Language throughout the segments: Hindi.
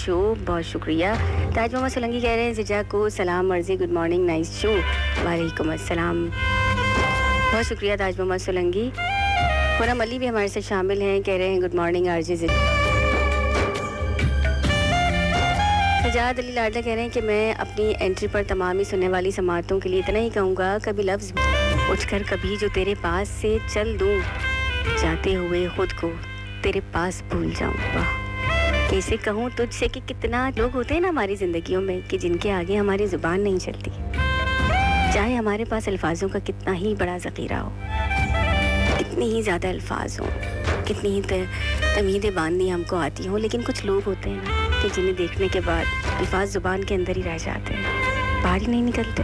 शो, बहुत शुक्रिया। ताज मोहम्मद सोलंकी कह रहे हैं जिजा को सलाम अर्जी, गुड मॉर्निंग, नाइस शो। वालेकुम अस्सलाम, बहुत शुक्रिया ताज मोहम्मद सोलंकी। खुरम अली भी हमारे साथ शामिल हैं, कह रहे हैं good morning RJ Sajad Ali लाडला कह रहे हैं कि मैं अपनी एंट्री पर तमाम ही सुनने वाली समातों के लिए इतना ही कहूँगा, कभी लफ्ज़ उठकर कभी जो तेरे पास से चल दूँ, जाते हुए खुद को तेरे पास भूल जाऊँ। वाह, कैसे कहूँ तुझसे कि कितना लोग होते हैं ना हमारी ज़िंदगियों में कि जिनके आगे हमारी ज़ुबान नहीं चलती, चाहे हमारे पास अल्फाजों का कितना ही बड़ा ज़ख़ीरा हो, कितने ही ज़्यादा अल्फाज हों, कितनी ही तमीज़ें बांधनी हमको आती हों, लेकिन कुछ लोग होते हैं ना कि जिन्हें देखने के बाद अल्फाज ज़ुबान के अंदर ही रह जाते हैं, बाहर ही नहीं निकलते।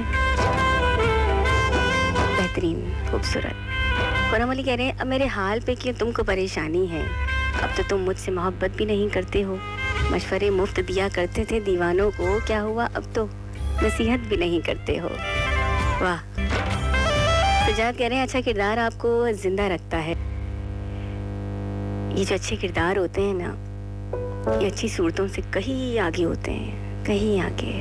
बेहतरीन, खूबसूरत। खुरम अली कह रहे हैं अब मेरे हाल पे क्यों तुमको परेशानी है, अब तो तुम मुझसे मोहब्बत भी नहीं करते हो, मशवरे मुफ्त दिया करते थे दीवानों को, क्या हुआ अब तो नसीहत भी नहीं करते हो। वाह। सजाद कह रहे हैं अच्छा किरदार आपको जिंदा रखता है, ये जो अच्छे किरदार होते हैं ना, ये अच्छी सूरतों से कहीं आगे होते हैं, कहीं आगे।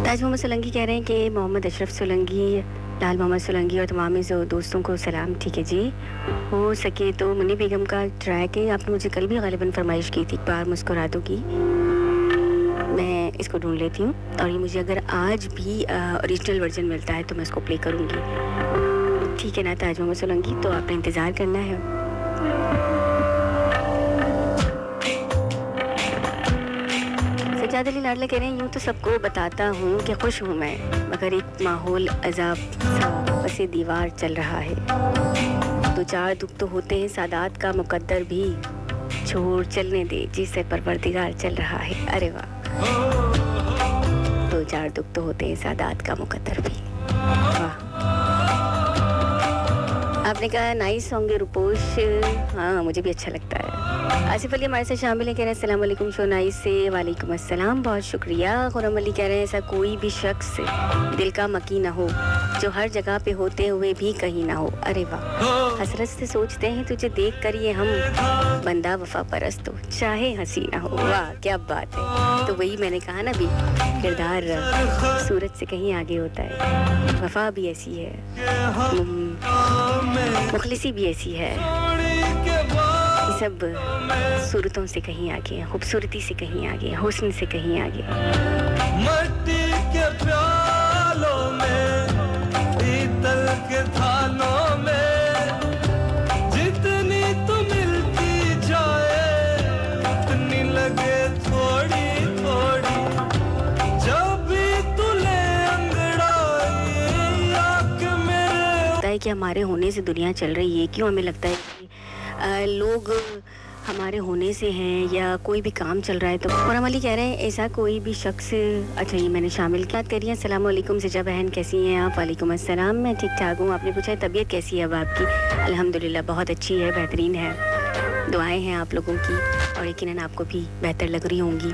ताज मोहम्मद सोलंकी कह रहे हैं कि मोहम्मद अशरफ सोलंकी, लाल मोहम्मद सोलंकी और तमाम दोस्तों को सलाम। ठीक है जी, हो सके तो मुन्नी बेगम का ट्रैक है, आपने मुझे कल भी गालिबन फरमाइश की थी एक बार मुस्कुरातों की, मैं इसको ढूंढ लेती हूँ और ये मुझे अगर आज भी ओरिजिनल वर्जन मिलता है तो मैं इसको प्ले करूँगी। ठीक है ना ताज मोहम्मद सोलंकी, तो आपने इंतज़ार करना है। सजाद अली लाडला कह रहे हैं यूँ तो सबको बताता हूँ कि खुश हूँ मैं, मगर एक माहौल अजाब सा बसे दीवार चल रहा है, दो चार दुख तो होते हैं सादात का मुकद्दर भी, छोड़ चलने दे जिसे परवरदिगार चल रहा है। अरे वाह, दो चार दुख तो होते हैं सादात का मुकद्दर भी। वाह, आपने कहा नाइस सॉन्ग है रुपोश, हाँ मुझे भी अच्छा लगता है। आसिफ अली हमारे साथ शामिल है, कह रहे हैं अस्सलाम वालेकुम शो नाइस से। वालेकुम अस्सलाम, बहुत शुक्रिया। खुरम अली कह रहे हैं ऐसा कोई भी शख्स दिल का मकी ना हो जो हर जगह पे होते हुए भी कहीं ना हो। अरे वाह, हसरत से सोचते हैं तुझे देख कर ये हम, बंदा वफा परस्त हो चाहे हंसी ना हो। वाह क्या बात है, तो वही मैंने कहा ना भी, किरदार सूरज से कहीं आगे होता है, वफा भी ऐसी है, मुखलिसी भी ऐसी है, ये सब सूरतों से कहीं आगे हैं, खूबसूरती से कहीं आगे, हुस्न से कहीं आगे। मट्टी के प्यालों में, पीतल के थालों में, जितनी तू मिलती जाए उतनी लगे थोड़ी थोड़ी, जब भी तू ले अंगड़ाई आँख मेरे। लगता है कि हमारे होने से दुनिया चल रही है, क्यों हमें लगता है कि लोग हमारे होने से हैं या कोई भी काम चल रहा है। तो खुरम अली कह रहे हैं ऐसा कोई भी शख्स, अच्छा ये मैंने शामिल किया। करिए अस्सलाम वालेकुम सिजा बहन, कैसी हैं आप? वालेकुम अस्सलाम, मैं ठीक ठाक हूँ। आपने पूछा है तबीयत कैसी है अब आपकी? अल्हम्दुलिल्लाह बहुत अच्छी है, बेहतरीन है, दुआएं हैं आप लोगों की और यकीनन आपको भी बेहतर लग रही होंगी।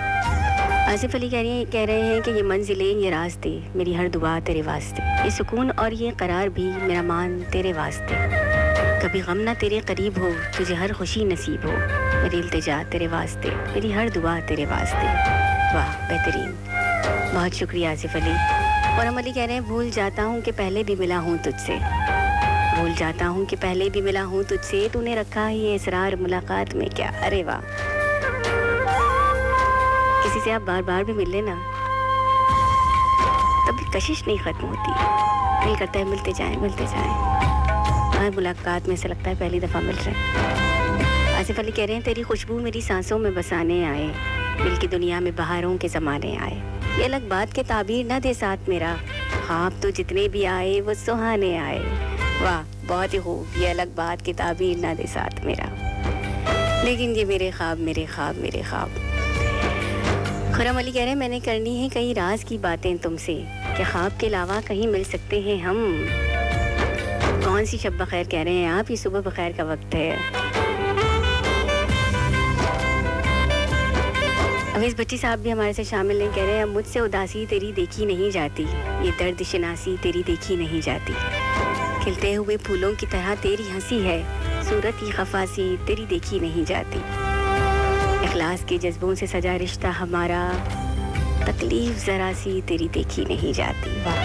आसिफ अली कह रहे हैं कि ये मंजिलें ये रास्ते मेरी हर दुआ तेरे वास्ते, ये सुकून और ये करार भी मेरा मान तेरे वास्ते, कभी गम ना तेरे करीब हो तुझे हर खुशी नसीब हो, मेरी इल्तिजा तेरे वास्ते मेरी हर दुआ तेरे वास्ते। वाह बेहतरीन, बहुत शुक्रिया आसिफ अली। और हम अली कह रहे हैं भूल जाता हूँ कि पहले भी मिला हूँ तुझसे, भूल जाता हूँ कि पहले भी मिला हूँ तुझसे, तूने रखा है ये इसरार मुलाकात में क्या। अरे वाह, किसी से आप बार बार भी मिल लेना तब भी कशिश नहीं खत्म होती, दिल करता है मिलते जाएं मिलते जाएं। मुलाकात में से लगता है पहली दफ़ा मिल रहे हैं। आसिफ अली कह रहे हैं तेरी खुशबू मेरी सांसों में बसाने आए, दिल की दुनिया में बहारों के ज़माने आए, ये अलग बात के ताबीर ना दे साथ मेरा, ख्वाब तो जितने भी आए वो सुहाने आए। वाह बहुत ही खूब, ये अलग बात के ताबीर ना दे साथ मेरा, लेकिन ये मेरे ख्वाब मेरे ख्वाब मेरे ख्वाब। खुरम अली कह रहे हैं मैंने करनी है कई राज की बातें तुमसे, क्या ख्वाब के अलावा कहीं मिल सकते हैं हम। कौन सी शब बखैर कह रहे हैं आप, ये सुबह बखैर का वक्त है। अवेश बच्ची साहब भी हमारे साथ शामिल हैं, कह रहे हैं अब मुझसे उदासी तेरी देखी नहीं जाती, ये दर्द शिनासी तेरी देखी नहीं जाती, खिलते हुए फूलों की तरह तेरी हंसी है, सूरत की खफासी तेरी देखी नहीं जाती। इखलास के जज्बों से सजा रिश्ता हमारा, तकलीफ जरा सी तेरी देखी नहीं जाती। वाह।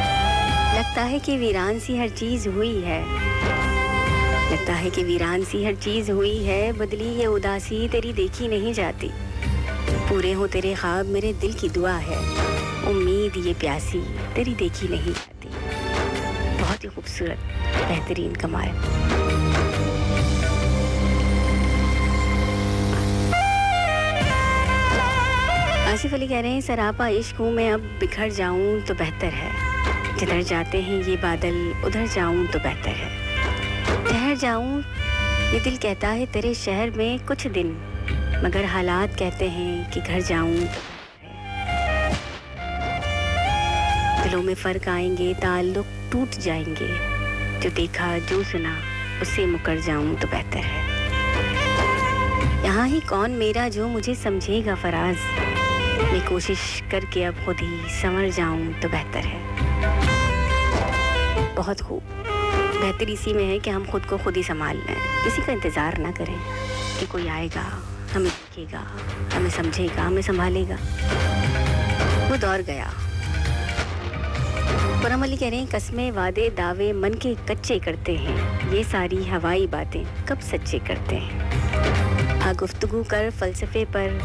लगता है कि वीरान सी हर चीज हुई है, लगता है कि वीरान सी हर चीज हुई है, बदली ये उदासी तेरी देखी नहीं जाती। पूरे हो तेरे ख्वाब मेरे दिल की दुआ है, उम्मीद ये प्यासी तेरी देखी नहीं जाती। बहुत ही खूबसूरत, बेहतरीन, कमाल। आसिफ अली कह रहे हैं सरापा इश्क हूँ मैं, अब बिखर जाऊं तो बेहतर है। जिधर जाते हैं ये बादल उधर जाऊं तो बेहतर है। ठहर जाऊं ये दिल कहता है तेरे शहर में कुछ दिन, मगर हालात कहते हैं कि घर जाऊं तो बेहतर है। दिलों में फर्क आएंगे, ताल्लुक टूट जाएंगे, जो देखा जो सुना उससे मुकर जाऊं तो बेहतर है। यहाँ ही कौन मेरा जो मुझे समझेगा फराज, मैं कोशिश करके अब खुद ही संवर जाऊं तो बेहतर है। बहुत खूब। बेहतर इसी में है कि हम खुद को खुद ही संभाल लें, किसी का इंतज़ार ना करें कि कोई आएगा, हमें देखेगा, हमें समझेगा, हमें संभालेगा। वो दौर गया। पुरम अली कह रहे हैं कसमें वादे दावे मन के कच्चे करते हैं, ये सारी हवाई बातें कब सच्चे करते हैं। हाँ गुफ्तगू कर फलसफे पर,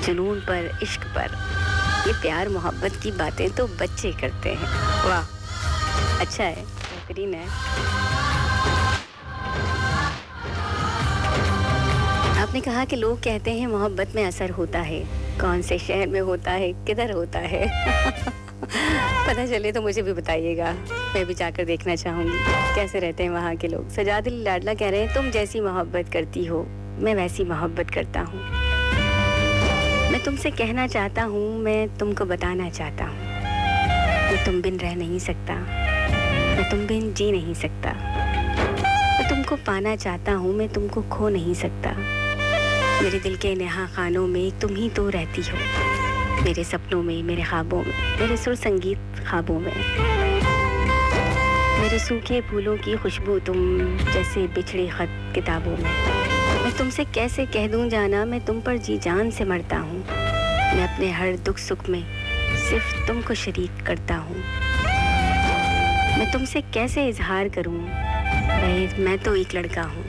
जुनून पर, इश्क पर, ये प्यार मोहब्बत की बातें तो बच्चे करते हैं। वाह, अच्छा है, बेहतरीन है। आपने कहा कि लोग कहते हैं मोहब्बत में असर होता है, कौन से शहर में होता है, किधर होता है? पता चले तो मुझे भी बताइएगा, मैं भी जाकर देखना चाहूँगी कैसे रहते हैं वहाँ के लोग। सजादिल लाडला कह रहे हैं तुम जैसी मोहब्बत करती हो मैं वैसी मोहब्बत करता हूँ। मैं तुमसे कहना चाहता हूँ, मैं तुमको बताना चाहता हूँ, मैं तुम बिन रह नहीं सकता, मैं तुम बिन जी नहीं सकता। मैं तुमको पाना चाहता हूँ, मैं तुमको खो नहीं सकता। मेरे दिल के नेहा खानों में तुम ही तो रहती हो, मेरे सपनों में, मेरे ख्वाबों में, मेरे सुर संगीत ख्वाबों में। मेरे सूखे फूलों की खुशबू तुम जैसे बिछड़े खत किताबों में। मैं तुमसे कैसे कह दूं जाना, मैं तुम पर जी जान से मरता हूँ। मैं अपने हर दुख सुख में सिर्फ तुमको शरीक करता हूँ। मैं तुमसे कैसे इजहार करूँ, मैं तो एक लड़का हूँ।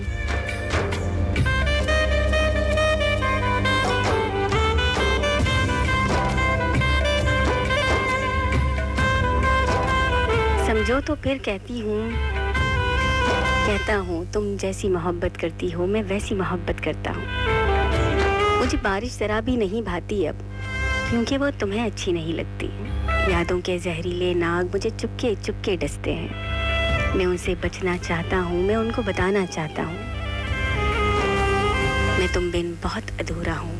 समझो तो फिर कहती हूँ, कहता हूँ तुम जैसी मोहब्बत करती हो मैं वैसी मोहब्बत करता हूँ। मुझे बारिश जरा भी नहीं भाती अब, क्योंकि वो तुम्हें अच्छी नहीं लगती। यादों के जहरीले नाग मुझे चुपके चुपके डसते हैं। मैं उनसे बचना चाहता हूँ, मैं उनको बताना चाहता हूँ, मैं तुम बिन बहुत अधूरा हूँ।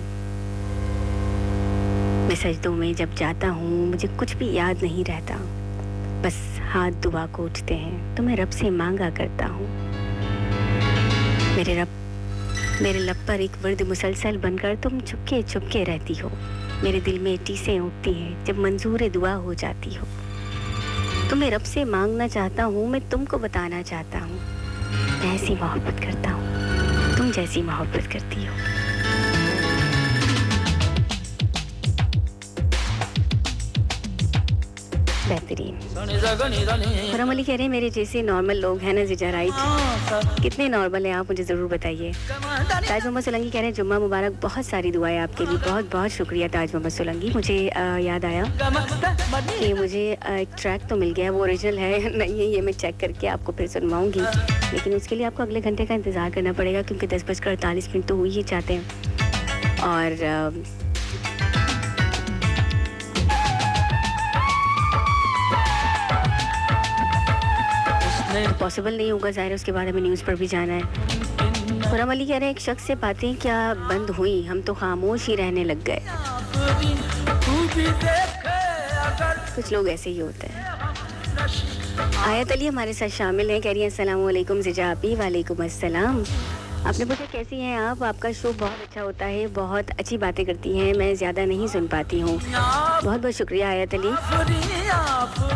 मैं सजदों में जब जाता हूँ मुझे कुछ भी याद नहीं रहता, बस हाथ दुआ को उठते हैं तो मैं रब से मांगा करता हूँ। मेरे लब पर एक वर्द मुसलसल बनकर तुम चुपके चुपके रहती हो। मेरे दिल में टीसें उठती हैं जब मंजूर दुआ हो जाती हो। तो मैं रब से मांगना चाहता हूँ, मैं तुमको बताना चाहता हूँ, मैं ऐसी मोहब्बत करता हूँ तुम जैसी मोहब्बत करती हो। बेहतरीन। खुरम अली कह रहे हैं मेरे जैसे नॉर्मल लोग हैं ना जीजा, राइट? कितने नॉर्मल हैं आप मुझे ज़रूर बताइए। ताज मोहम्मद सोलंकी कह रहे हैं जुम्मा मुबारक, बहुत सारी दुआएं आपके लिए। बहुत बहुत शुक्रिया ताज मोहम्मद सोलंकी। मुझे याद आया कि मुझे एक ट्रैक तो मिल गया, वो ओरिजिनल है नहीं है ये मैं चेक करके आपको फिर सुनवाऊँगी, लेकिन उसके लिए आपको अगले घंटे का इंतज़ार करना पड़ेगा, क्योंकि 10:48 तो हुई ही चाहते हैं और पॉसिबल नहीं होगा, ज़ाहिर है उसके बाद हमें न्यूज़ पर भी जाना है। खुरम अली कह रहे हैं एक शख्स से बातें क्या बंद हुई, हम तो खामोश ही रहने लग गए। कुछ लोग ऐसे ही होते हैं। आयत अली हमारे साथ शामिल हैं, कह रही हैं अस्सलाम वालेकुम ज़िजा आपी। वालेकुम अस्सलाम। आपने पूछा कैसी हैं आप, आपका शो बहुत अच्छा होता है, बहुत अच्छी बातें करती हैं, मैं ज़्यादा नहीं सुन पाती हूँ। बहुत बहुत शुक्रिया आयत अली,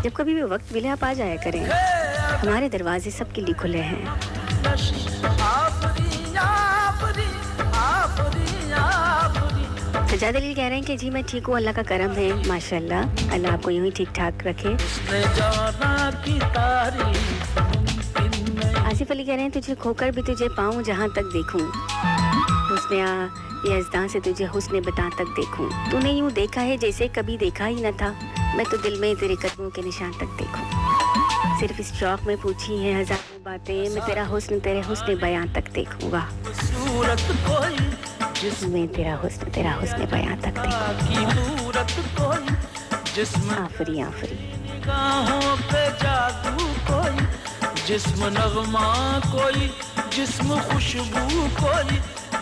जब कभी भी वक्त मिले आप आ जाया करें। हमारे दरवाजे सबके लिए खुले हैं। सजाद अली कह रहे हैं कि जी मैं ठीक हूँ, अल्लाह का करम है, माशाल्लाह, अल्लाह आपको यूं ही ठीक ठाक रखे। आसिफ अली कह रहे हैं तुझे खोकर भी तुझे पाऊँ जहाँ तक देखूँ, हुस्न यज़दां से तुझे हुस्न बता तक देखूँ, तूने यूं देखा है जैसे कभी देखा ही न था, मैं तो दिल में तेरे कदमों के निशान तक देखूँ, सिर्फ इस शौक में पूछी हैं हजारों बातें, मैं तेरा हुस्न तेरे हुस्न बयां तक देखूँगा, मैं तेरा हुस्न बयां तक देखूँगा। आफरी आफरी जिस्म नगमा कोई, जिस्म खुशबू कोई,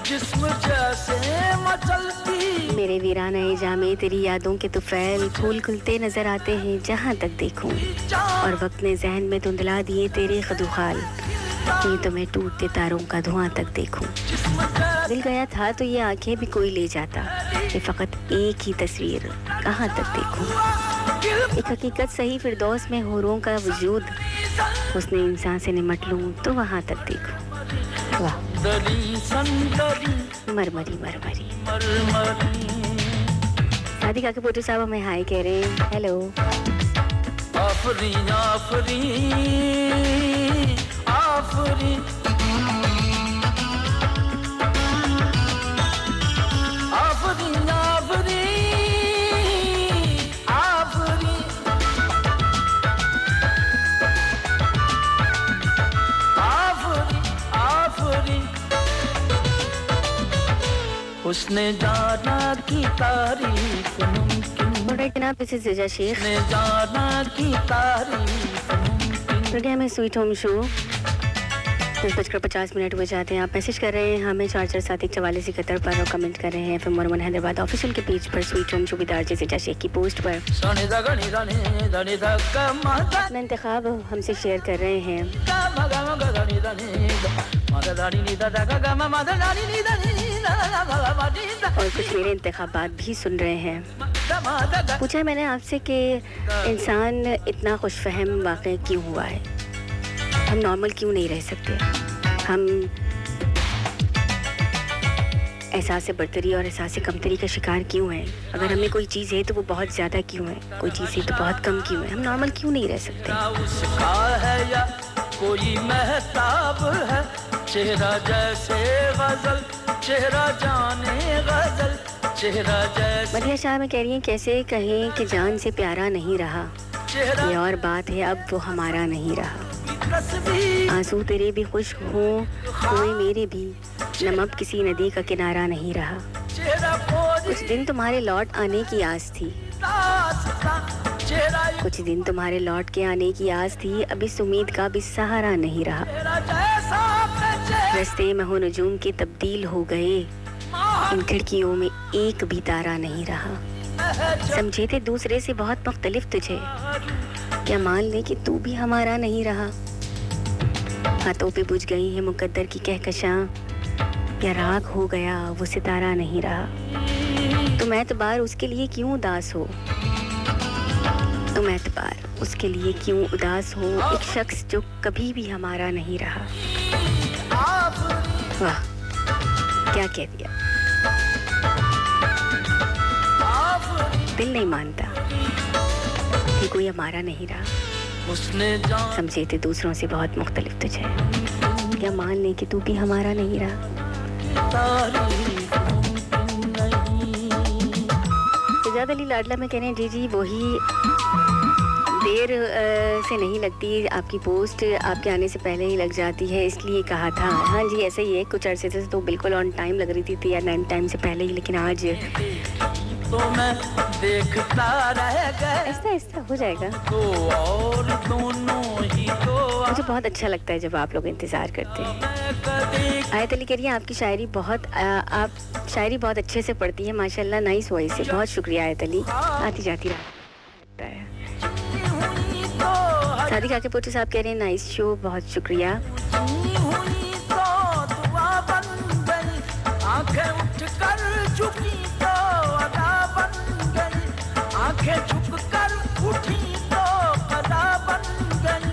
जिस्म जैसे मचलती। मेरे वीराना जामे तेरी यादों के तुफैल फूल खुलते नजर आते हैं जहाँ तक देखूं, और वक्त ने जहन में धुंधला दिए तेरे खदुखाल, ये तो मैं टूटते तारों का धुआं तक देखूं। दिल गया था तो ये आंखें भी कोई ले जाता, ये फकत एक ही तस्वीर कहाँ तक देखूं। एक हकीकत सही फिरदौस में हूरों का वजूद, उसने इंसान से निमट लूं तो वहाँ तक देखूं। वाह मरमरी मरमरी। सादिका के पोटू साहब हमें हाय कह रहे हैं, हेलो। आफरी आफरी आफरी आफरी आफरी आफरी आफरी आफरी उसने जाना की तारीफ मुमकिन, जनाब दिस इज रजा शेख, उसने जाना की तारीफ मुमकिन। प्रोग्राम है स्वीट होम शो, 10:50 हुए जाते हैं। आप मैसेज कर रहे हैं हमें 447144 पर, और कमेंट कर रहे हैं FM मोरमन हैदराबाद ऑफिशियल के पेज पर स्वीट होम शो विदार जैसे रजा शेख की पोस्ट पर। अपना इंतखाब हमसे शेयर कर रहे हैं और कुछ मेरे इंतखाबात भी सुन रहे हैं। पूछा है मैंने आपसे कि इंसान इतना खुशफहम वाक़ई क्यों हुआ है, हम नॉर्मल क्यों नहीं रह सकते, हम एहसास बर्तरी और एहसास कमतरी का शिकार क्यों हैं, अगर हमें कोई चीज़ है तो वो बहुत ज़्यादा क्यों है, कोई चीज़ है तो बहुत कम क्यों है, हम नॉर्मल क्यों नहीं रह सकते। कोई महताब है चेहरा जैसे गजल, चेहरा जाने गजल, चेहरा जैसे। मदिया शाह में कह रही हैं कैसे कहें कि जान से प्यारा नहीं रहा, ये और बात है अब वो हमारा नहीं रहा, आंसू तेरे भी खुश्क हों हुए मेरे भी, नमक किसी नदी का किनारा नहीं रहा, कुछ दिन तुम्हारे लौट आने की आस थी, कुछ दिन तुम्हारे लौट के आने की आस थी, अब इस उम्मीद का भी सहारा नहीं रहा, रास्ते महो नजूम के तब्दील हो गए, इन खिड़कियों में एक भी तारा नहीं रहा, समझे थे दूसरे से बहुत मुख्तलिफ तुझे, क्या मान ले कि तू भी हमारा नहीं रहा, हाथों पे बुझ गई है मुकद्दर की कहकशां, या राख हो गया वो सितारा नहीं रहा, तुम एतबार उसके लिए क्यों उदास हो, तुम एतबार उसके लिए क्यों उदास हो, एक शख्स जो कभी भी हमारा नहीं रहा। वाह क्या कह दिया, दिल नहीं मानता कि कोई हमारा नहीं रहा, समझे थे दूसरों से बहुत मुख्तलिफ तुझे, क्या मान ले कि तू भी हमारा नहीं रहा। सजाद अली लाडला में कह रहे हैं जी जी वही देर से नहीं लगती, आपकी पोस्ट आपके आने से पहले ही लग जाती है इसलिए कहा था। हाँ जी ऐसा ही है, कुछ अरसे से तो बिल्कुल ऑन टाइम लग रही थी या टाइम से पहले ही, लेकिन आज तो मैं देखता रह गया, ऐसा ऐसा हो जाएगा। तो और दोनों ही तो मुझे बहुत अच्छा लगता है जब आप लोग इंतज़ार करते हैं। आयत अली कह रही है आपकी शायरी बहुत आप शायरी बहुत अच्छे से पढ़ती है माशाल्लाह, नाइस वॉइस से, बहुत शुक्रिया आयत अली, आती जाती रहता है। सादिका के पोटे साहब कह रहे हैं नाइस शो, बहुत शुक्रिया। आंखें उठ कर झुकी तो अदा बन गई, आंखें झुक कर उठी तो अदा बन गई,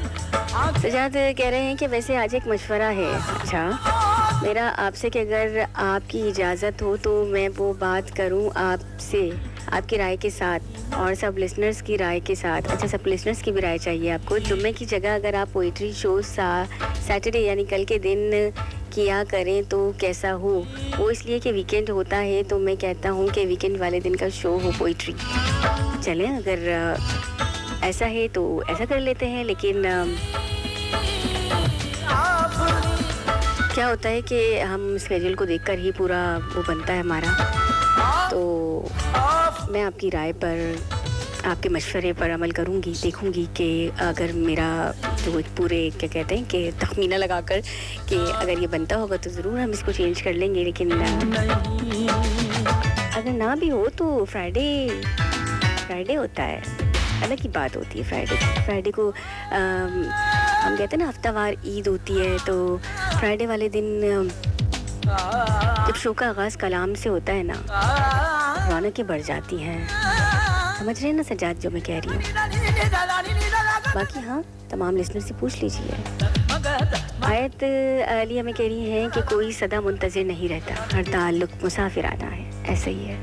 आंखें सजाद कह रहे हैं कि वैसे आज एक मशवरा है। अच्छा, मेरा आपसे कि अगर आपकी इजाज़त हो तो मैं वो बात करूं आपसे, आपकी राय के साथ और सब लिसनर्स की राय के साथ। अच्छा, सब लिसनर्स की भी राय चाहिए आपको। जुम्मे की जगह अगर आप पोइट्री शो सैटरडे यानी कल के दिन किया करें तो कैसा हो? वो इसलिए कि वीकेंड होता है, तो मैं कहता हूँ कि वीकेंड वाले दिन का शो हो पोइट्री। चलें, अगर ऐसा है तो ऐसा कर लेते हैं। लेकिन क्या होता है कि हम स्केड्यूल को देखकर ही पूरा वो बनता है हमारा। तो मैं आपकी राय पर, आपके मशवरे पर अमल करूंगी। देखूंगी कि अगर मेरा जो एक पूरे क्या कहते हैं कि तखमीना लगाकर कि अगर ये बनता होगा तो ज़रूर हम इसको चेंज कर लेंगे। लेकिन अगर ना भी हो तो फ्राइडे होता है, अलग ही बात होती है। फ्राइडे को हम कहते हैं ना हफ्तावार ईद होती है, तो फ्राइडे वाले दिन जब शो का आगाज़ कलाम से होता है ना, रौनकें बढ़ जाती हैं। समझ रहे हैं ना सजाद जो मैं कह रही हूँ? बाकी हाँ, तमाम लिसनर से पूछ लीजिए। आयत अली हमें कह रही हैं कि कोई सदा मुंतज़िर नहीं रहता, हर ताल्लुक मुसाफिराना है। ऐसा ही है,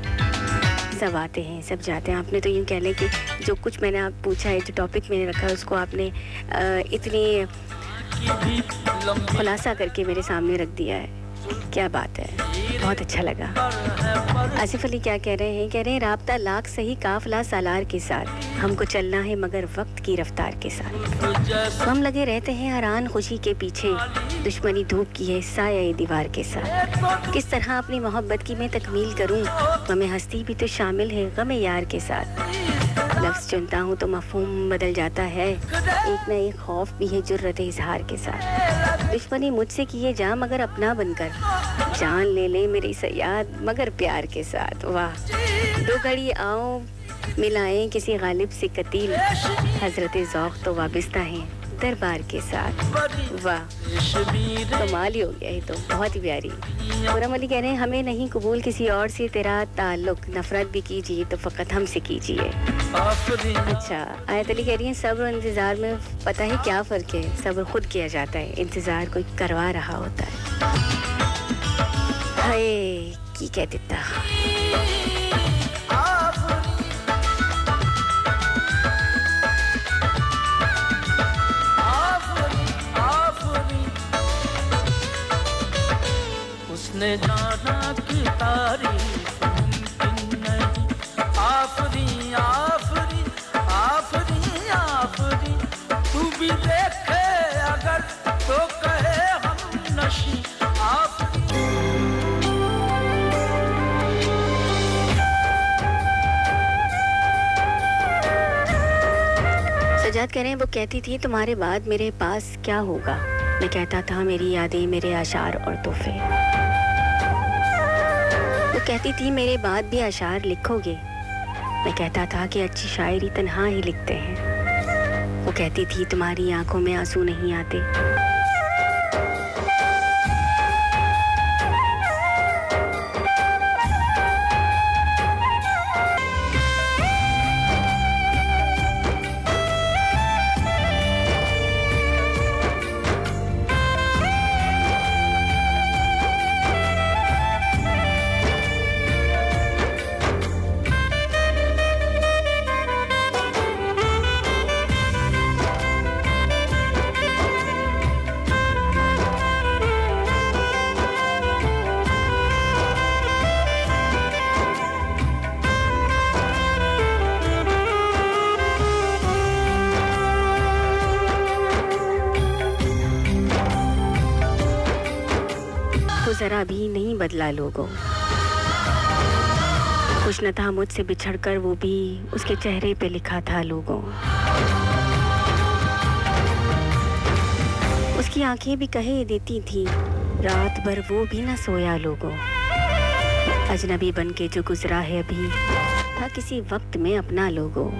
सब आते हैं सब जाते हैं। आपने तो यूँ कह लें कि जो कुछ मैंने आप पूछा है, जो टॉपिक मैंने रखा है, उसको आपने इतनी खुलासा करके मेरे सामने रख दिया है। क्या बात है, बहुत अच्छा लगा। आसिफ अली क्या कह रहे हैं? कह रहे हैं राब्ता लाख सही काफिला सालार के साथ, हमको चलना है मगर वक्त की रफ्तार के साथ। हम लगे रहते हैं हरान खुशी के पीछे, दुश्मनी धूप की है साया दीवार के साथ। किस तरह अपनी मोहब्बत की मैं तकमील करूं, गमे हस्ती भी तो शामिल है गमे यार के साथ। लफ्ज़ चुनता हूँ तो मफ़हूम बदल जाता है, एक न एक खौफ भी है जुर्रत इजहार के साथ। दुश्मनी मुझसे किए जा मगर अपना बनकर, जान ले ले मेरी सयाद मगर प्यार के साथ। वाह, दो घड़ी आओ मिलाएं किसी गालिब से कतील, हजरत ज़ौक़ तो वाबिस्ता है दरबार के साथ। वाह, कमाल ही हो गया, ये तो बहुत ही प्यारी। खुरम अली कह रहे हैं हमें नहीं कबूल किसी और से तेरा ताल्लुक, नफरत भी कीजिए तो फ़कत हमसे कीजिए। अच्छा, आयत अली कह रही हैं सब्र और इंतज़ार में पता है क्या फ़र्क है? सब्र खुद किया जाता है, इंतज़ार कोई करवा रहा होता है। हाय की कह देता। उसने जाना कि तारीफ मुमकिन नहीं, आफरी आफरी आफरी आफरी, तू भी देखे अगर तो कहे हम नशी आफरी। सजाद कह रहे हैं वो कहती थी तुम्हारे बाद मेरे पास क्या होगा, मैं कहता था मेरी यादें मेरे आशार और तोहफे। वो कहती थी मेरे बाद भी अशार लिखोगे, मैं कहता था कि अच्छी शायरी तन्हा ही लिखते हैं। वो कहती थी तुम्हारी आंखों में आंसू नहीं आते। जरा भी नहीं बदला लोगों, कुछ न था मुझसे बिछड़कर वो भी उसके चेहरे पे लिखा था लोगों। उसकी आंखें भी कहे देती थी रात भर वो भी न सोया लोगों। अजनबी बन के जो गुजरा है अभी था किसी वक्त में अपना लोगों।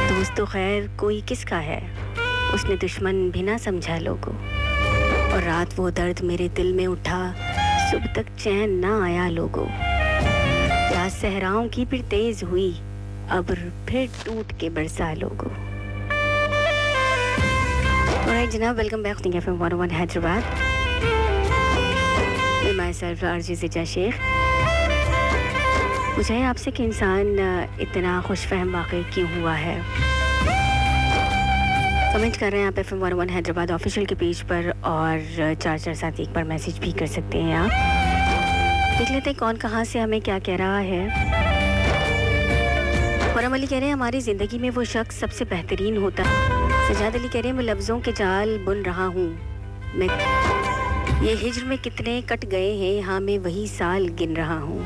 दोस्त तो खैर कोई किसका है, उसने दुश्मन भी ना समझा लोगों। और रात वो दर्द मेरे दिल में उठा, सुबह तक चैन ना आया लोगों। प्यास सहराओं की फिर तेज हुई, अब्र फिर टूट के बरसा लोगों। ऑलराइट जनाब, welcome back think FM 101 Hyderabad में माई सेल्फ आरजे ज़िजा शेख। पूछा है आपसे कि इंसान इतना खुशफहम वाकई क्यों हुआ है। कमेंट कर रहे हैं आप एफएम 101 हैदराबाद ऑफिशियल के पेज पर और 4471 पर मैसेज भी कर सकते हैं आप। देख लेते हैं कौन कहाँ से हमें क्या कह रहा है। फरम अली कह रहे हैं हमारी ज़िंदगी में वो शख्स सबसे बेहतरीन होता है। सजाद अली कह रहे हैं मैं लफ्ज़ों के जाल बुन रहा हूँ, मैं ये हिज्र में कितने कट गए हैं, हाँ मैं वही साल गिन रहा हूँ।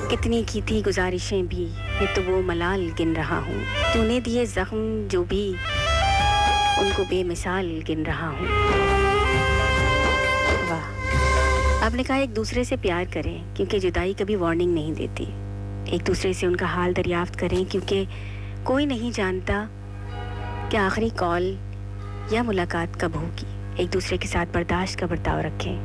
कितनी की थी गुजारिशें भी, मैं तो वो मलाल गिन रहा हूँ। तूने दिए ज़ख्म जो भी, उनको बेमिसाल गिन रहा हूँ। वाह। आपने कहा एक दूसरे से प्यार करें क्योंकि जुदाई कभी वार्निंग नहीं देती। एक दूसरे से उनका हाल दरियाफ्त करें क्योंकि कोई नहीं जानता कि आखिरी कॉल या मुलाकात कब होगी। एक दूसरे के साथ बर्दाश्त का बर्ताव रखें।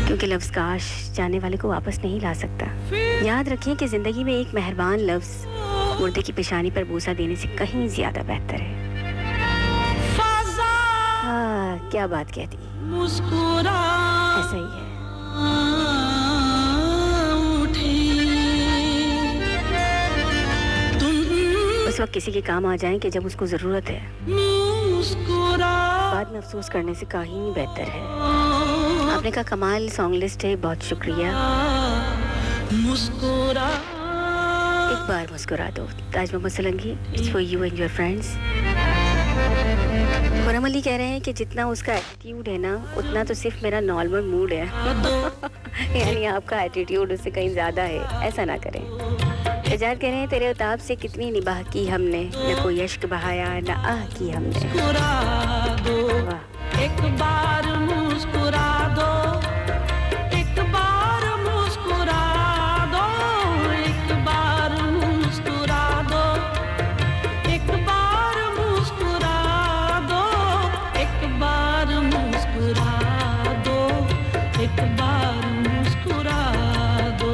क्योंकि लफ्ज़ काश जाने वाले को वापस नहीं ला सकता। याद रखें कि ज़िंदगी में एक मेहरबान लफ्ज़ मुर्दे की पेशानी पर बूसा देने से कहीं ज़्यादा बेहतर है। हाँ, क्या बात कहती, ऐसा ही है। उस वक्त किसी के काम आ जाएं कि जब उसको ज़रूरत है, बाद में अफसोस करने से कहीं बेहतर है। आपने कहा कमाल सॉन्ग लिस्ट है, बहुत शुक्रिया। एक बार मुस्कुरा दो, Taj Mohammad Salangi, it's for you and your friends. Faram Ali कह रहे हैं कि जितना उसका एटीट्यूड है ना, उतना तो सिर्फ मेरा नॉर्मल मूड है। यानी आपका एटीट्यूड उससे कहीं ज़्यादा है, ऐसा ना करें। सजाद कह रहे हैं तेरे उताब से कितनी निबाह की हमने, न कोई यश्क बहाया न आह की हमने। वाह। एक बार मुस्कुरा दो, एक बार मुस्कुरा दो, एक बार मुस्कुरा दो, एक बार मुस्कुरा दो, एक बार मुस्कुरा दो, एक बार मुस्कुरा दो।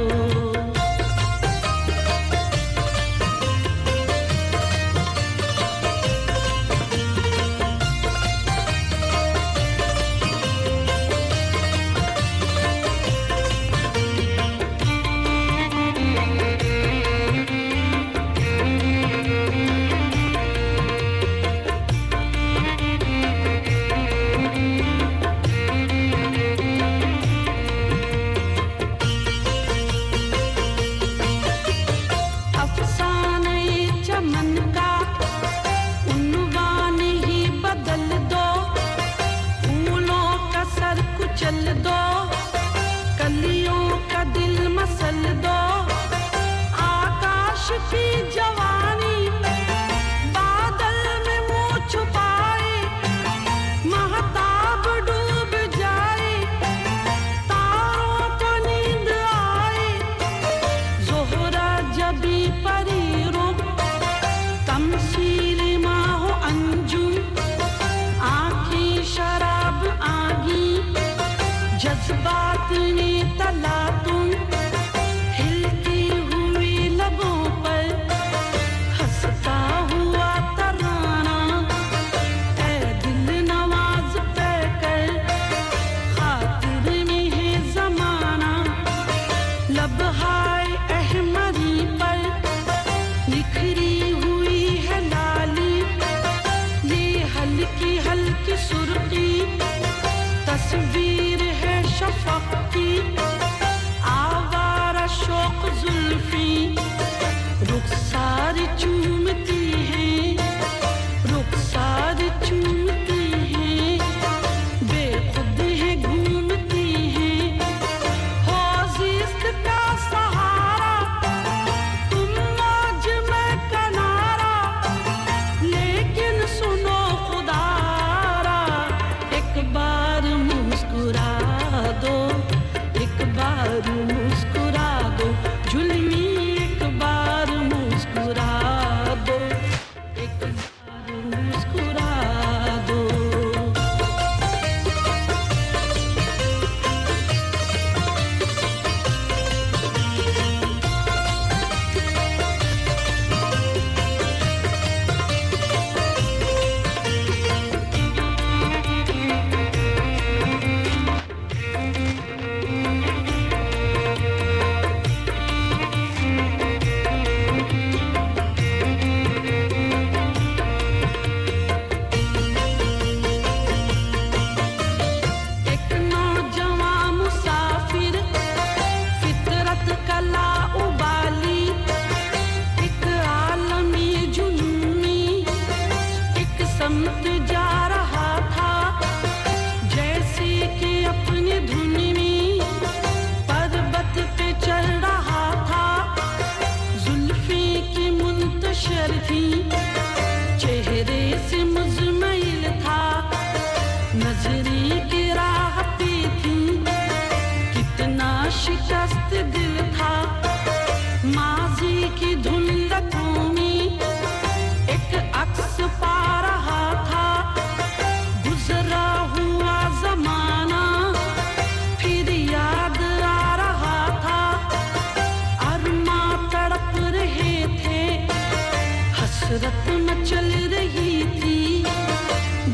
हसरत मचल रही थी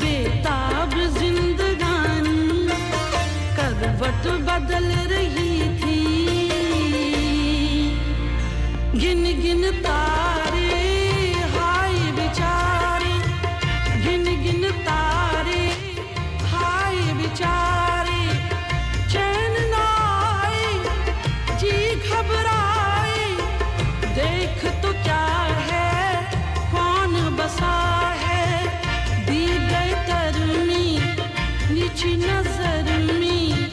बेताब जिंदगानी करवट बदल रही थी गिन गिन तारे हाय बेचारे गिन गिन तारे हाय बेचारे चैन ना आए जी घबराए देख तो क्या है कौन बसा है दी गई तरमी नीची नजर में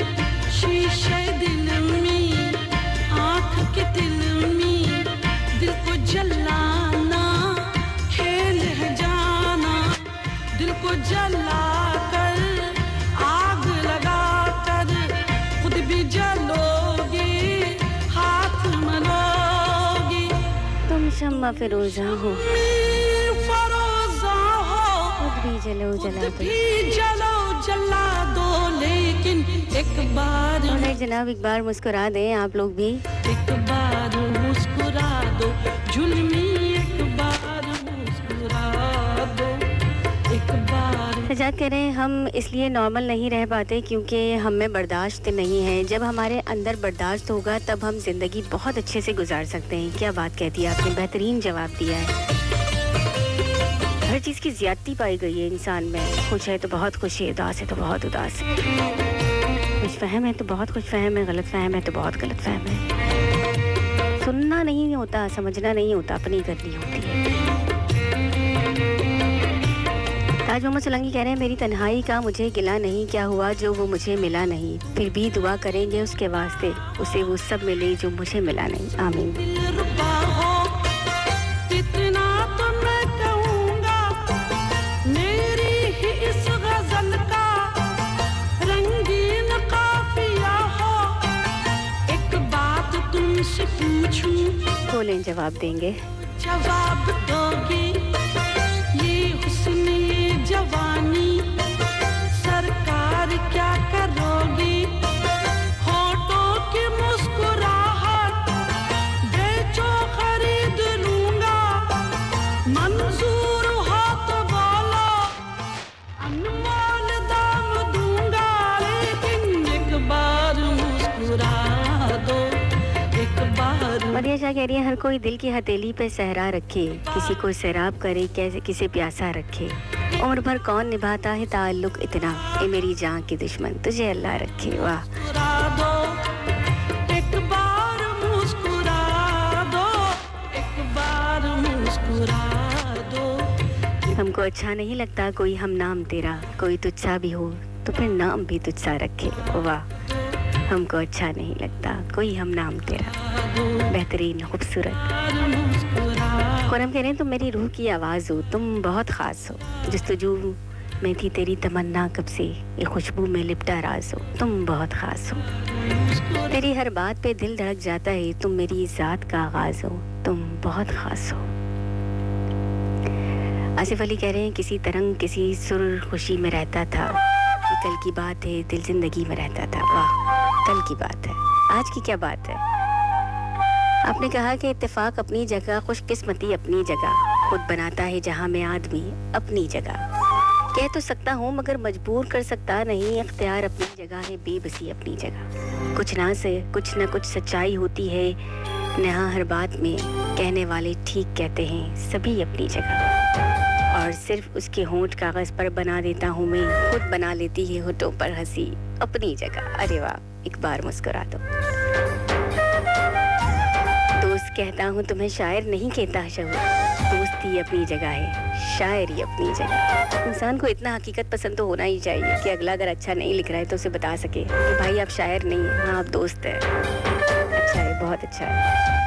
शीशे दिल में आँख के दिल में दिल को जलाना खेल है जाना दिल को जला कर आग लगा कर खुद भी जलोगे हाथ मलोगे तुम शम्मा फिरोजा हो फरोजा हो खुद भी जलो जला खुद दो। भी जलो जला दो लेकिन एक बार और जनाब एक बार मुस्कुरा दें आप लोग भी। एक बार मुस्कुरा दो जुल्मी एक बार मुस्कुरा दो एक बार सजाद कह रहे हैं हम इसलिए नॉर्मल नहीं रह पाते क्योंकि हम में बर्दाश्त नहीं है। जब हमारे अंदर बर्दाश्त होगा तब हम जिंदगी बहुत अच्छे से गुजार सकते हैं। क्या बात कहती है आपने, बेहतरीन जवाब दिया है। हर चीज़ की ज्यादती पाई गई है इंसान में। खुश है तो बहुत खुश है, उदास है तो बहुत उदास है, खुश फहम है तो बहुत खुश फहम है, गलत फहम है तो बहुत गलत फहम है। सुनना नहीं होता, समझना नहीं होता, अपनी करनी होती है। ताज मोहम्मद सोलंकी कह रहे हैं मेरी तन्हाई का मुझे गिला नहीं, क्या हुआ जो वो मुझे मिला नहीं, फिर भी दुआ करेंगे उसके वास्ते उसे वो सब मिले जो मुझे मिला नहीं। आमीन। दिलरुबा हो इतना तो मैं कहूँगा मेरी ही इस गजल का रंगीन काफिया हो एक बात तुमसे पूछूं बोलें जवाब देंगे। जवाब दोगे ये हुस्न ये जवानी सरकार क्या करोगे होठों की मुस्कुराहट बेचो खरीद लूंगा मंजूर हो तो बोलो अनमोल दाम दूंगा लेकिन एक बार मुस्कुरा दो एक बार मरिया शाह कह रही है हर कोई दिल की हथेली पे सहरा रखे, किसी को सैराब करे कैसे किसे प्यासा रखे, उम्र भर कौन निभाता है ताल्लुक इतना, ए मेरी जान की दुश्मन तुझे अल्लाह रखे। वाह, मुस्कुरा दो एक बार मुस्कुरा दो एक बार मुस्कुरा दो हमको अच्छा नहीं लगता कोई हम नाम तेरा, कोई तुझसा भी हो तो फिर नाम भी तुझसा रखे। वाह, हमको अच्छा नहीं लगता कोई हम नाम तेरा, बेहतरीन खूबसूरत। खुरम कह रहे हैं तुम मेरी रूह की आवाज़ हो, तुम बहुत ख़ास हो, जस्तजू में थी तेरी तमन्ना कब से, ये खुशबू में लिपटा राज हो, तुम बहुत ख़ास हो, तेरी हर बात पे दिल धड़क जाता है, तुम मेरी ज़ात का आगाज़ हो, तुम बहुत ख़ास हो। आसिफ अली कह रहे हैं किसी तरंग किसी सुर खुशी में रहता था, कि कल की बात है दिल जिंदगी में रहता था। वाह, कल की बात है, आज की क्या बात है। आपने कहा कि इत्तेफाक अपनी जगह, खुशकिस्मती अपनी जगह, खुद बनाता है जहां में आदमी अपनी जगह। कह तो सकता हूँ मगर मजबूर कर सकता नहीं, इख्तियार अपनी जगह है बेबसी अपनी जगह। कुछ ना कुछ सच्चाई होती है, नहा हर बात में कहने वाले ठीक कहते हैं सभी अपनी जगह। और सिर्फ उसके होंठ कागज पर बना देता हूँ मैं, खुद बना लेती है होठों पर हंसी अपनी जगह। अरे वाह, एक बार मुस्कुरा दो। दोस्त कहता हूँ तुम्हें, शायर नहीं कहता शहूर, दोस्ती अपनी जगह है, शायरी अपनी जगह। इंसान को इतना हकीकत पसंद तो होना ही चाहिए कि अगला अगर अच्छा नहीं लिख रहा है तो उसे बता सके कि भाई आप शायर नहीं है, हाँ आप दोस्त है। अच्छा है, बहुत अच्छा है।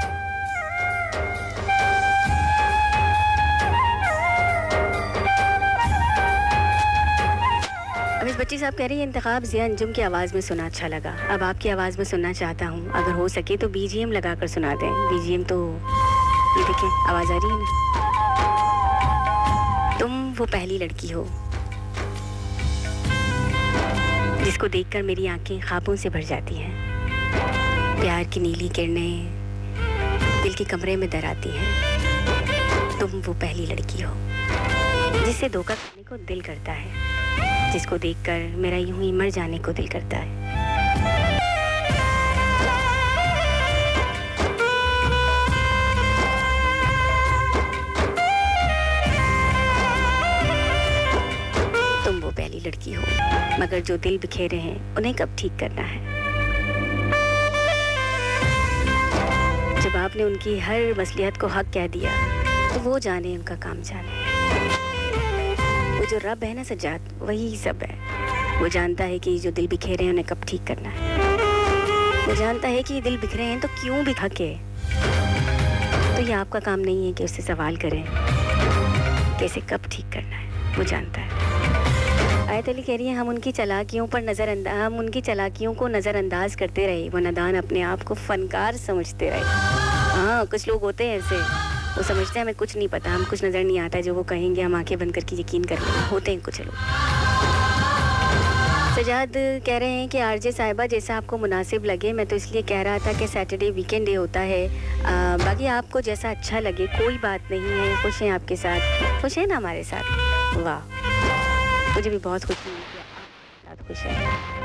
अमिश बच्ची साहब कह रही है इंतखाब ज़िया अंजुम की आवाज़ में सुना अच्छा लगा, अब आपकी आवाज़ में सुनना चाहता हूँ, अगर हो सके तो बीजीएम लगा कर सुना दें। बीजीएम तो ये देखें, आवाज़ आ रही है ना। तुम वो पहली लड़की हो जिसको देखकर मेरी आंखें ख्वाबों से भर जाती हैं, प्यार की नीली किरणें दिल के कमरे में दर आती हैं। तुम वो पहली लड़की हो जिससे धोखा करने को दिल करता है, जिसको देखकर मेरा यूं ही मर जाने को दिल करता है। तुम वो पहली लड़की हो, मगर जो दिल बिखेरे हैं उन्हें कब ठीक करना है। जब आपने उनकी हर मसलियत को हक कह दिया तो वो जाने, उनका काम जाने। वो जो रब है ना सज्जाद, वही सब है। वो जानता है कि जो दिल बिखेरे हैं उन्हें कब ठीक करना है। वो जानता है कि दिल बिखरे हैं तो क्यों बिखरे। तो ये आपका काम नहीं है कि उससे सवाल करें कैसे कब ठीक करना है, वो जानता है। आयत अली कह रही है हम उनकी चालाकियों को नज़रअंदाज करते रहे, वो नादान अपने आप को फनकार समझते रहे। हाँ, कुछ लोग होते हैं ऐसे, वो समझते हैं हमें कुछ नहीं पता, हम कुछ नज़र नहीं आता, जो वो कहेंगे हम आंखें बंद करके यकीन कर लेंगे। होते हैं कुछ लोग। सजाद कह रहे हैं कि आरजे साहिबा जैसा आपको मुनासिब लगे, मैं तो इसलिए कह रहा था कि सैटरडे वीकेंड डे होता है, बाकी आपको जैसा अच्छा लगे, कोई बात नहीं है। खुश हैं आपके साथ, खुश हैं ना हमारे साथ? वाह, मुझे भी बहुत खुशी हुई कि आप खुश हैं।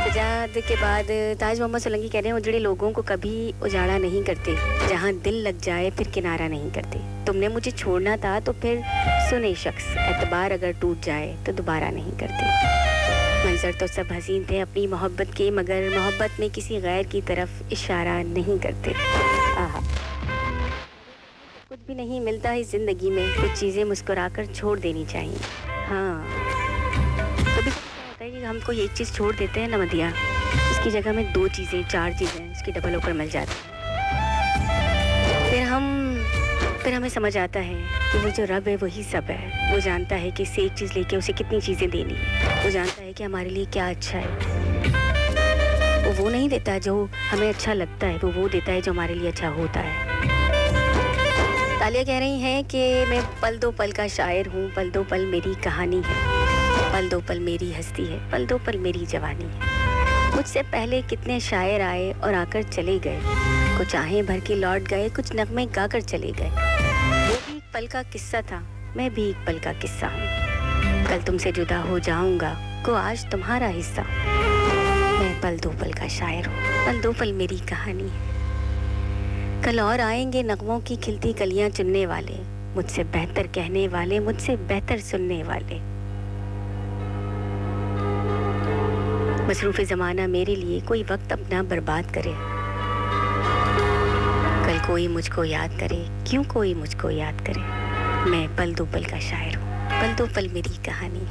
सजाद के बाद ताज मोहम्मद सोलंकी कह रहे हैं उजड़े लोगों को कभी उजाड़ा नहीं करते, जहाँ दिल लग जाए फिर किनारा नहीं करते। तुमने मुझे छोड़ना था तो फिर सुने शख्स, एतबार अगर टूट जाए तो दोबारा नहीं करते। मंजर तो सब हसीन थे अपनी मोहब्बत के, मगर मोहब्बत में किसी गैर की तरफ इशारा नहीं करते। आहा, कुछ भी नहीं मिलता इस जिंदगी में, कुछ चीज़ें मुस्कुराकर छोड़ देनी चाहिए। हाँ, कभी होता है कि हम कोई एक चीज़ छोड़ देते हैं ना मदिया, उसकी जगह में 2 चीज़ें 4 चीज़ें उसकी डबल होकर मिल जाती हैं। फिर हमें समझ आता है कि वो जो रब है वही सब है। वो जानता है कि इससे एक चीज़ लेके उसे कितनी चीज़ें देनी है। वो जानता है कि हमारे लिए क्या अच्छा है। वो नहीं देता जो हमें अच्छा लगता है, वो देता है जो हमारे लिए अच्छा होता है। तालिया कह रही हैं कि मैं पल दो पल का शायर हूँ, पल दो पल मेरी कहानी है, पल दो पल मेरी हस्ती है, पल दो पल मेरी जवानी है। मुझसे पहले कितने शायर आए और आकर चले गए, कुछ आहें भर के लौट गए, कुछ नगमे गाकर चले गए। वो भी एक पल का किस्सा था, मैं भी एक पल का किस्सा हूँ। कल तुमसे जुदा हो जाऊंगा, को आज तुम्हारा हिस्सा। मैं पल दो पल का शायर हूँ, पल दो पल मेरी कहानी है। कल और आएंगे नगमों की खिलती कलियां चुनने वाले, मुझसे बेहतर कहने वाले, मुझसे बेहतर सुनने वाले। मसरूफ़ ज़माना मेरे लिए कोई वक्त अपना बर्बाद करे, कल कोई मुझको याद करे, क्यों कोई मुझको याद करे। मैं पल दो पल का शायर हूँ, पल दो पल मेरी कहानी।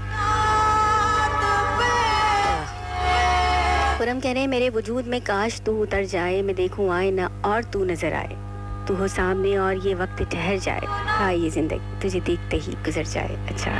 खुरम कह रहे हैं मेरे वजूद में काश तू उतर जाए, मैं देखूं आए ना और तू नजर आए, तू हो सामने और ये वक्त ठहर जाए, हाँ ये जिंदगी तुझे देखते ही गुजर जाए। अच्छा,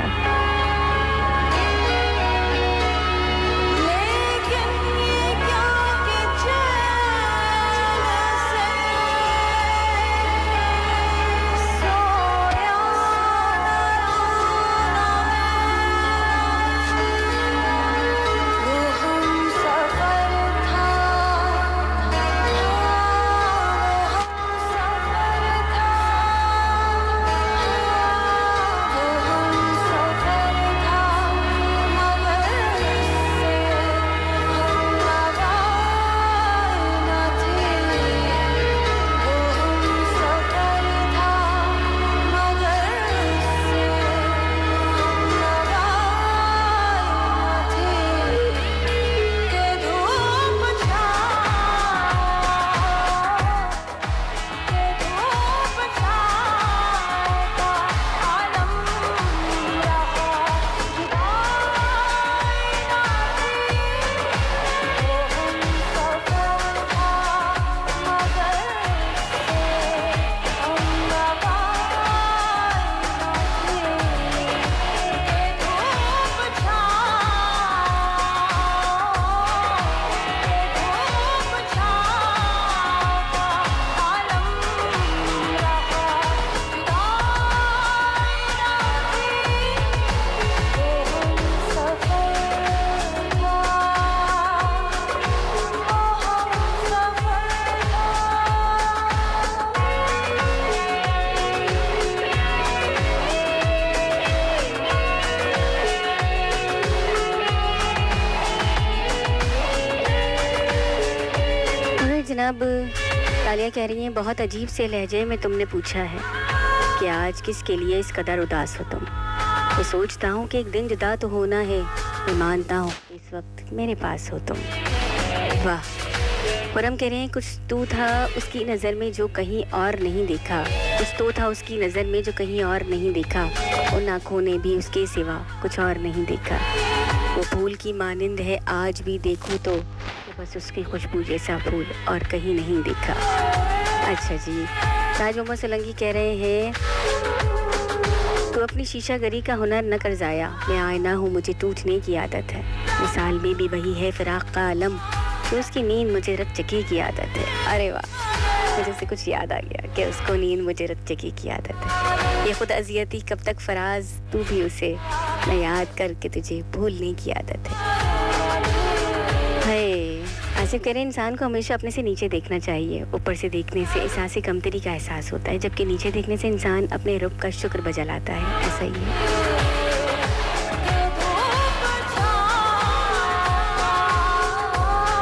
अब तालिया कह रही हैं, बहुत अजीब से लहजे में तुमने पूछा है कि आज किसके लिए इस कदर उदास हो तुम। मैं सोचता हूँ कि एक दिन जुदा तो होना है, मैं मानता हूँ इस वक्त मेरे पास हो तुम। वाह। खुरम कह रहे हैं, कुछ तो था उसकी नज़र में जो कहीं और नहीं देखा, कुछ तो था उसकी नज़र में जो कहीं और नहीं देखा, उन आँखों ने भी उसके सिवा कुछ और नहीं देखा। वो फूल की मानिंद है आज भी देखूं तो बस उसकी खुशबू जैसा फूल और कहीं नहीं देखा। अच्छा जी। ताज मोहम्मद सोलंकी कह रहे हैं, तो अपनी शीशागरी का हुनर न कर जाया, मैं आईना हूँ मुझे टूटने की आदत है। मिसाल में भी वही है फिराक का आलम, तो उसकी नींद मुझे रकचकी की आदत है। अरे वाह, मुझे से कुछ याद आ गया कि उसको नींद मुझे रकचकी की आदत है। ये खुद अजियती कब तक फराज, तू भी उसे मैं याद करके तुझे भूलने की आदत है। आसिफ कह रहे हैं, इंसान को हमेशा अपने से नीचे देखना चाहिए। ऊपर से देखने से एहसास कमतरी का एहसास होता है, जबकि नीचे देखने से इंसान अपने रब का शुक्र बजा लाता है। ऐसा ही है।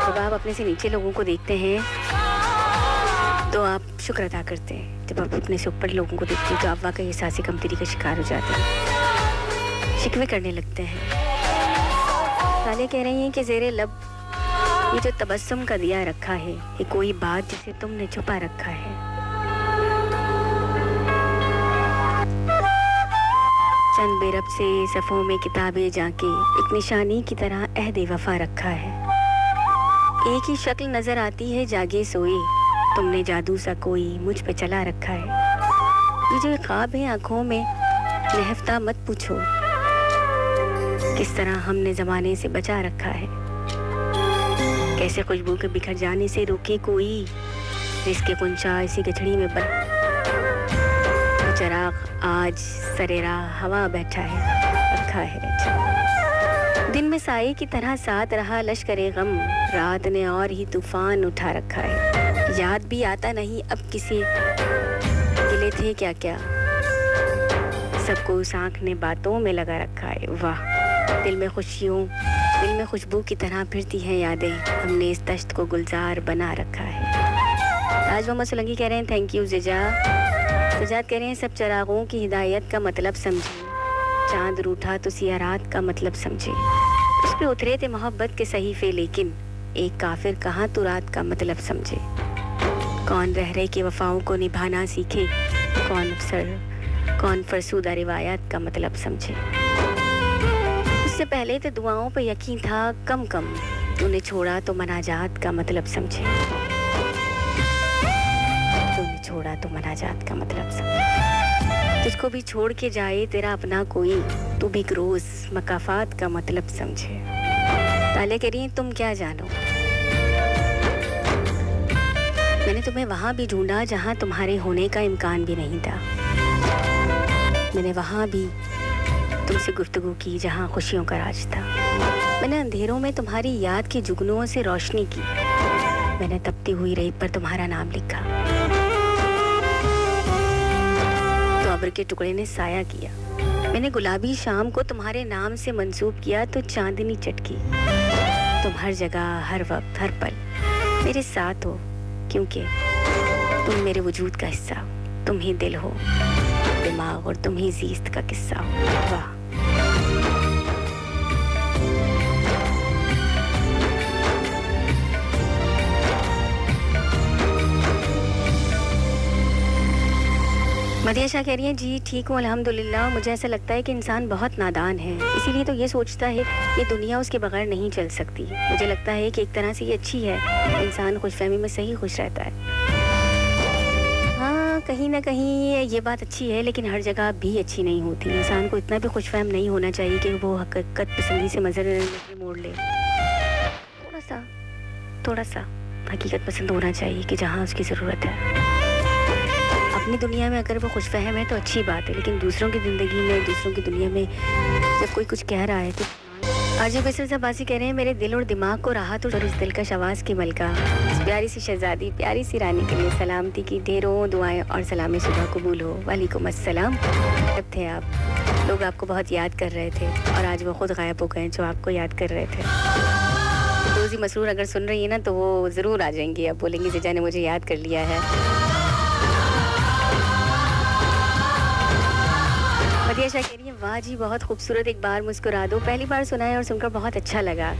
जब आप अपने से नीचे लोगों को देखते हैं तो आप शुक्र अदा करते हैं। जब आप अपने से ऊपर लोगों को देखते हैं तो आप वाकई एहसास कमतरी का शिकार हो जाते हैं, शिकवे करने लगते हैं। ताले कह रही हैं कि ज़ेरे लब ये जो तबस्सुम का दिया रखा है, ये कोई बात जिसे तुमने छुपा रखा है। चंद बेरब से सफ़ों में किताबें जाके एक निशानी की तरह अहद वफा रखा है। एक ही शक्ल नजर आती है जागे सोए, तुमने जादू सा कोई मुझ पे चला रखा है। ये जो ख्वाब है आंखों में लहफ्ता मत पूछो, किस तरह हमने जमाने से बचा रखा है। कैसे खुशबू के बिखर जाने से रोके कोई, जिसके कुंचा इसी गठड़ी में बन। चराग आज सरेरा हवा बैठा है रखा है। दिन में साए की तरह साथ रहा लश्करे गम, रात ने और ही तूफान उठा रखा है। याद भी आता नहीं अब किसी गिले थे क्या क्या, सबको उस आँख ने बातों में लगा रखा है। वाह। दिल में खुशियों, दिल में खुशबू की तरह फिरती हैं यादें, हमने इस दश्त को गुलजार बना रखा है। ताज मोहम्मद सोलंकी कह रहे हैं, थैंक यू जिजा। सजाद कह रहे हैं, सब चरागों की हिदायत का मतलब समझे, चांद रूठा तो सिया रात का मतलब समझे। उस पे उतरे थे मोहब्बत के सहीफे, लेकिन एक काफिर कहाँ तो रात का मतलब समझे। कौन रह रहे के वफाओं को निभाना सीखे, कौन फरसूदा रिवायात का मतलब समझे। इससे पहले तो दुआओं पे यकीन था कम कम, तूने छोड़ा तो मनाजात का मतलब समझे। तूने छोड़ा तो मनाजात का मतलब समझे। तुझको भी छोड़ के जाए तेरा अपना कोई, तू भी एक रोज मकाफात का मतलब समझे। ताले कह रही हैं, तुम क्या जानो, मैंने तुम्हें वहां भी ढूंढा जहां तुम्हारे होने का इम्कान भी नहीं था। मैंने वहां भी तुमसे गुफ्तगू की जहां खुशियों का राज था। मैंने अंधेरों में तुम्हारी याद की जुगनुओं से रोशनी की, मैंने तपती हुई रेत पर तुम्हारा नाम लिखा। तो अब्र के टुकड़े ने साया किया, मैंने गुलाबी शाम को तुम्हारे नाम से मंसूब किया तो चांदनी चटकी। तुम हर जगह हर वक्त हर पल मेरे साथ हो, क्योंकि तुम मेरे वजूद का हिस्सा हो। तुम ही दिल हो, दिमाग और तुम ही जीस्त का किस्सा हो। वाह। मदिया शाह कह रही हैं, जी ठीक हूँ अल्हम्दुलिल्लाह। मुझे ऐसा लगता है कि इंसान बहुत नादान है, इसीलिए तो ये सोचता है ये दुनिया उसके बगैर नहीं चल सकती। मुझे लगता है कि एक तरह से ये अच्छी है, इंसान खुशफहमी में सही खुश रहता है। हाँ, कहीं ना कहीं ये बात अच्छी है, लेकिन हर जगह भी अच्छी नहीं होती। इंसान को इतना भी खुशफहम नहीं होना चाहिए कि वो हकीकत पसंदी से नजर मोड़ ले। थोड़ा सा हकीकत पसंद होना चाहिए कि जहाँ उसकी ज़रूरत है। अपनी दुनिया में अगर वो खुशफहम है तो अच्छी बात है, लेकिन दूसरों की ज़िंदगी में, दूसरों की दुनिया में जब कोई कुछ कह रहा है तो आरजे बेसर साहब बासी कह रहे हैं, मेरे दिल और दिमाग को राहत और इस दिलकश आवाज़ की मलका, इस प्यारी सी शहजादी, प्यारी सी रानी के लिए सलामती की ढेरों दुआएं और सलामी सुबह कबूल हो। वालेकुम अस्सलाम। कब थे आप? लोग आपको बहुत याद कर रहे थे और आज वो खुद गायब हो गए जो आपको याद कर रहे थे। रोज़ी मसरूर अगर सुन रही है ना तो वो ज़रूर आ जाएँगी, अब बोलेंगी ज़िजा ने मुझे याद कर लिया है। मदिया शाह कह रही है वाह जी बहुत खूबसूरत, एक बार मुस्कुरा दो, पहली बार सुना है और सुनकर बहुत अच्छा लगा।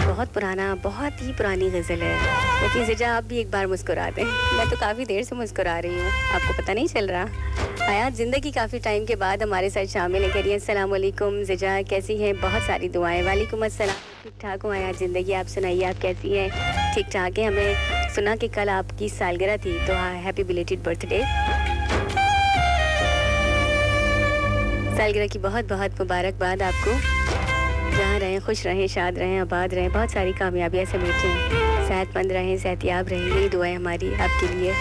बहुत पुराना, बहुत ही पुरानी गज़ल है, लेकिन ज़िजा आप भी एक बार मुस्कुरा दें। मैं तो काफ़ी देर से मुस्कुरा रही हूँ, आपको पता नहीं चल रहा। हयात ज़िंदगी काफ़ी टाइम के बाद हमारे साथ शामिल है। कह रही है अस्सलाम वालेकुम ज़िजा कैसी हैं, बहुत सारी दुआएं। वालेकुम अस्सलाम, ठीक ठाक हूँ हयात ज़िंदगी, आप सुनाइए आप कैसी हैं? ठीक ठाक है। हमें सुना कि कल आपकी सालगिरह थी, तो हैप्पी बिलेटेड बर्थडे। सालगिरह की बहुत बहुत मुबारकबाद आपको। जहाँ रहें खुश रहें, शाद रहें, आबाद रहें, बहुत सारी कामयाबियाँ समेटें, सेहतमंद रहें, सेहतियाब रहें, यही दुआ है हमारी आपके लिए।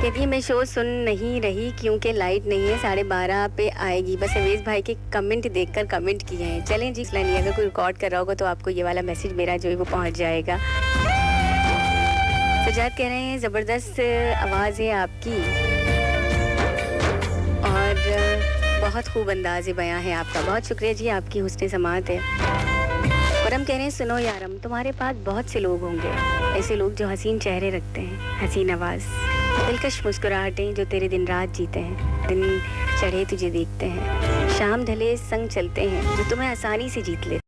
कहती है मैं शो सुन नहीं रही क्योंकि लाइट नहीं है, 12:30 पे आएगी। बस अवेज भाई के कमेंट देखकर कमेंट किए हैं। चलें जी, इसलिए अगर कोई रिकॉर्ड कर रहा होगा तो आपको ये वाला मैसेज मेरा जो है वो पहुँच जाएगा। सजाद कह रहे हैं ज़बरदस्त आवाज़ है आपकी और बहुत खूब अंदाज़े बयां है आपका, बहुत शुक्रिया जी, आपकी हुस्न समात है। और हम कह रहे हैं सुनो यारम, तुम्हारे पास बहुत से लोग होंगे ऐसे लोग जो हसीन चेहरे रखते हैं, हसीन आवाज़, दिलकश मुस्कुराहटें जो तेरे दिन रात जीते हैं, दिन चढ़े तुझे देखते हैं, शाम ढले संग चलते हैं जो तुम्हें आसानी से जीत लेते हैं।